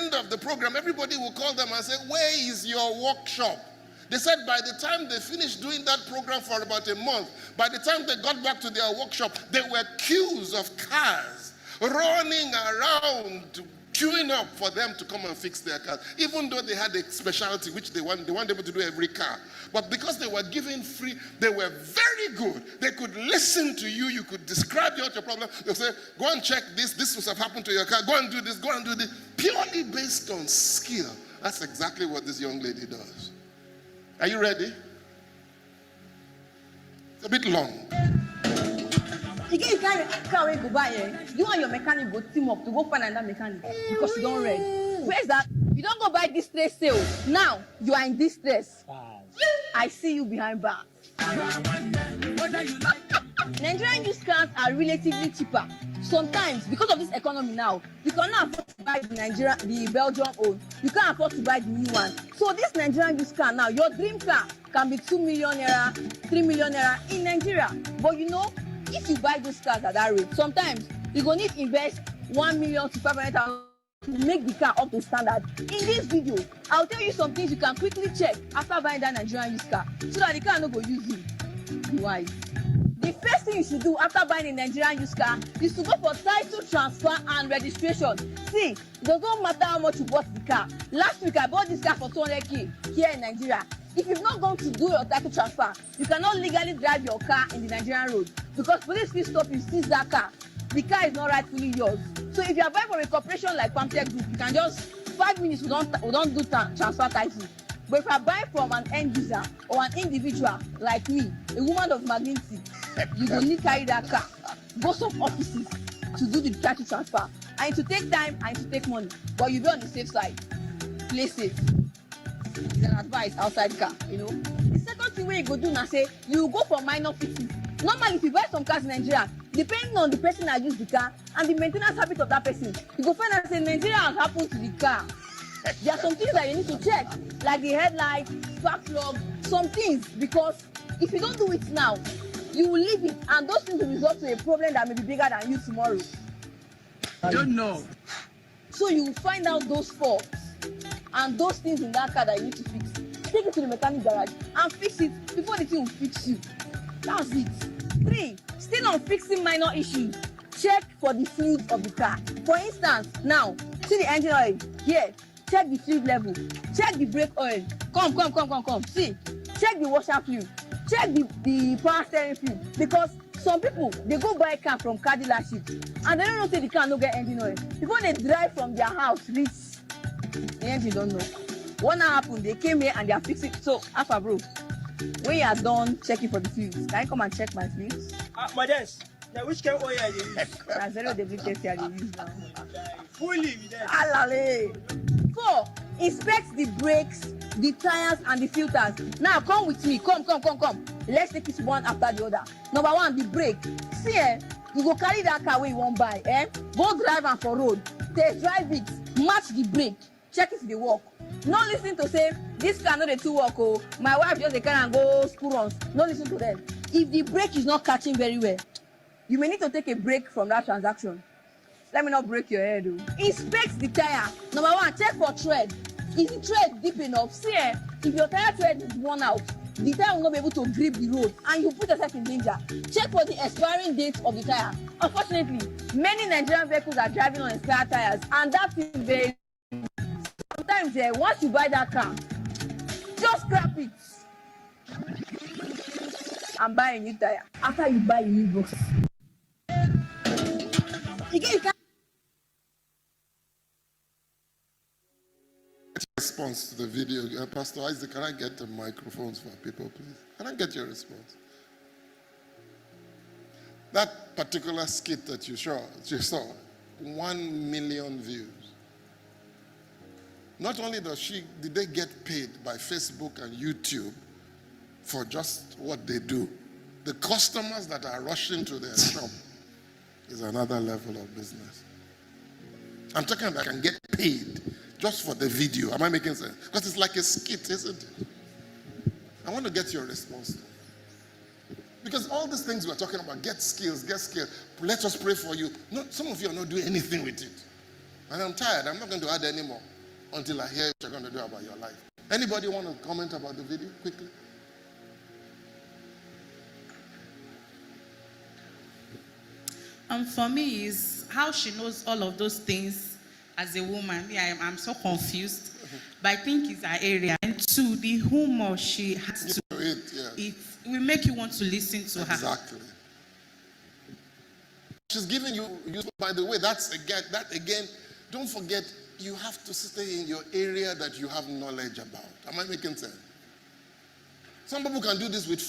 end of the program, everybody will call them and say, where is your workshop? They said by the time they finished doing that program for about a month, by the time they got back to their workshop, there were queues of cars running around, queuing up for them to come and fix their cars, even though they had a specialty which they weren't able to do every car. But because they were given free, they were very good. They could listen to you. You could describe your problem. They'll say, go and check this. This must have happened to your car. Go and do this. Go and do this. Purely based on skill. That's exactly what this young lady does. Are you ready? It's a bit long. You can't carry go buy. You and your mechanic go team up to go find another mechanic because you don't read. Where's that? You don't go buy distress sale. Now you are in distress. I see you behind bars. Nigerian used cars are relatively cheaper. Sometimes, because of this economy now, you cannot afford to buy the Belgian own. You can't afford to buy the new one. So this Nigerian used car now, your dream car can be 2 million naira, 3 million naira in Nigeria. But you know, if you buy those cars at that rate, sometimes you go need to invest 1 million to 500,000 to make the car up to standard. In this video, I'll tell you some things you can quickly check after buying that Nigerian used car so that the car no go use you. Be wise. The first thing you should do after buying a Nigerian used car is to go for title transfer and registration. See, it doesn't matter how much you bought the car. Last week I bought this car for 200k here in Nigeria. If you've not gone to do your title transfer, you cannot legally drive your car in the Nigerian road because police will stop you, seize that car. The car is not rightfully yours. So if you are buying from a corporation like Pamtech Group, you can just 5 minutes we don't do transfer title. But if you are buying from an end user or an individual like me, a woman of magnitude, you will need to carry that car, go some offices to do the title transfer. And to take time and to take money, but you'll be on the safe side. Play safe. It's an advice outside car, you know. The second thing where you go do now say, you go for minor fixing. Normally, if you buy some cars in Nigeria, depending on the person that used the car and the maintenance habit of that person, you go find out say Nigeria has happened to the car. There are some things that you need to check, like the headlight, spark plug, some things, because if you don't do it now, you will leave it, and those things will result to a problem that may be bigger than you tomorrow. I don't know. So you will find out those faults and those things in that car that you need to fix. Take it to the mechanic garage and fix it before the thing will fix you. That's it. 3, still on fixing minor issues. Check for the fluid of the car. For instance, now, see the engine oil. Here, check the fluid level. Check the brake oil. Come. See, check the washer fluid. Check the power steering fluid. Because some people, they go buy a car from car dealership and they don't know say the car no get engine oil. Before they drive from their house, reach, the engine don't know. What now happened? They came here and they are fixing. So, Alpha bro, when you are done checking for the fluids, can you come and check my fluids? Modest. Now which kind of oil are you use? That's zero WTC I dey use now. Fully. Alale. 4, inspect the brakes, the tires and the filters. Now come with me. Come. Let's take it one after the other. Number 1, the brake. See, you go carry that car where you won't buy. Go drive am for road. Test drive it. Match the brake. Check if they work. No listen to say this car no dey too work. Oh, my wife just dey carry and go school runs. No listen to them. If the brake is not catching very well, you may need to take a break from that transaction. Let me not break your head. Oh. Inspect the tire. Number 1, check for tread. Is the tread deep enough? See, if your tire tread is worn out, the tire will not be able to grip the road and you put yourself in danger. Check for the expiring date of the tire. Unfortunately, many Nigerian vehicles are driving on expired tires, and that is very. Sometimes, once you buy that car, just scrap it and buy a new tire. After you buy a new box, you can't. Response to the video. Pastor Isaac, can I get the microphones for people, please? Can I get your response? That particular skit that you saw, 1 million views. Not only did they get paid by Facebook and YouTube for just what they do, the customers that are rushing to their shop is another level of business. I'm talking about I can get paid just for the video. Am I making sense? Because it's like a skit, isn't it? I want to get your response. Because all these things we're talking about, get skills. Let us pray for you. No, some of you are not doing anything with it. And I'm tired. I'm not going to add anymore. until I hear what you're going to do about your life. Anybody want to comment about the video quickly? For me, is how she knows all of those things as a woman. Yeah, I'm so confused. But I think it's her area. And two, the humor she has to it will make you want to listen to her. Exactly. She's giving you, by the way, that again, don't forget, you have to stay in your area that you have knowledge about. Am I making sense? Some people can do this with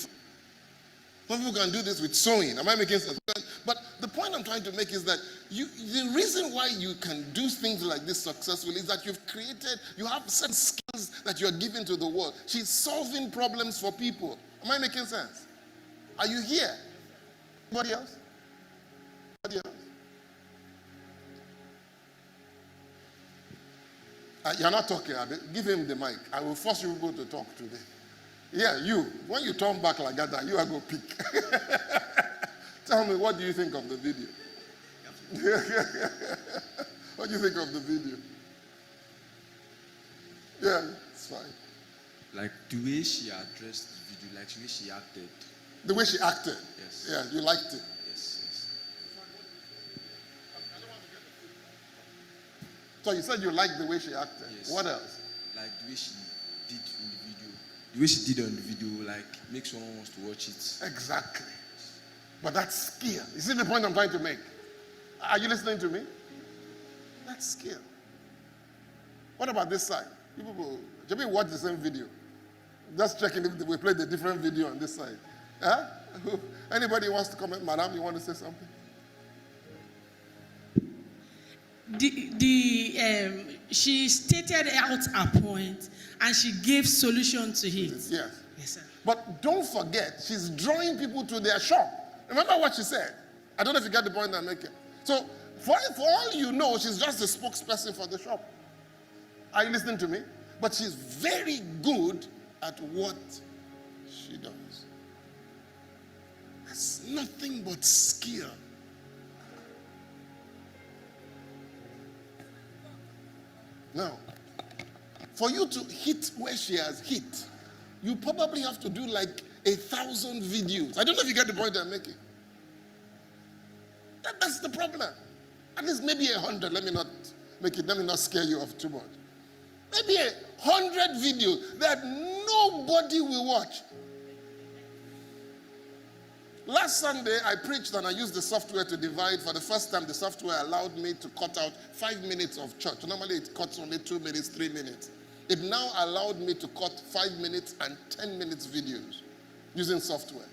sewing. Am I making sense? But the point I'm trying to make is that the reason why you can do things like this successfully is that you have certain skills that you're giving to the world. She's solving problems for people. Am I making sense? Are you here? Anybody else? Anybody else? You're not talking. Give him the mic. I will force you people to talk today. Yeah, you. When you turn back like that, you are going to pick. Tell me, what do you think of the video? What do you think of the video? Yeah, it's fine. Like the way she addressed the video, like the way she acted. The way she acted? Yes. Yeah, you liked it? Yes. So you said you liked the way she acted? Yes. What else? Like the way she did in the video. The way she did on the video, like, makes someone wants to watch it. Exactly. But that's skill. You see the point I'm trying to make? Are you listening to me? That's skill. What about this side? You people, maybe watch the same video. Just checking if we played a different video on this side. Huh? Anybody wants to comment? Madam, you want to say something? She stated out her point and she gave solution to it. Yes. Yes, sir. But don't forget, she's drawing people to their shop. Remember what she said? I don't know if you get the point I'm making. So, for all you know, she's just a spokesperson for the shop. Are you listening to me? But she's very good at what she does. That's nothing but skill. Now, for you to hit where she has hit, you probably have to do like 1,000 videos. I don't know if you get the point I'm making. That's the problem. At least maybe 100. Let me not scare you off too much. Maybe 100 videos that nobody will watch. Last Sunday, I preached and I used the software to divide. For the first time, the software allowed me to cut out 5 minutes of church. Normally, it cuts only 2 minutes, 3 minutes. It now allowed me to cut 5 minutes and 10 minutes videos using software.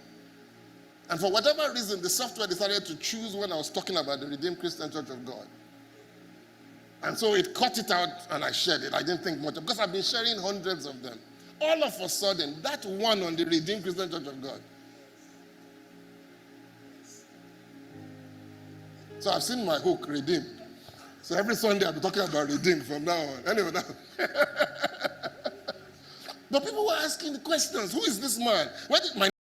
And for whatever reason, the software decided to choose when I was talking about the Redeemed Christian Church of God. And so it cut it out and I shared it. I didn't think much because I've been sharing hundreds of them. All of a sudden, that one on the Redeemed Christian Church of God. So I've seen my hook, Redeemed. So every Sunday I'll be talking about Redeemed from now on. Anyway, but people were asking the questions. Who is this man? Where did my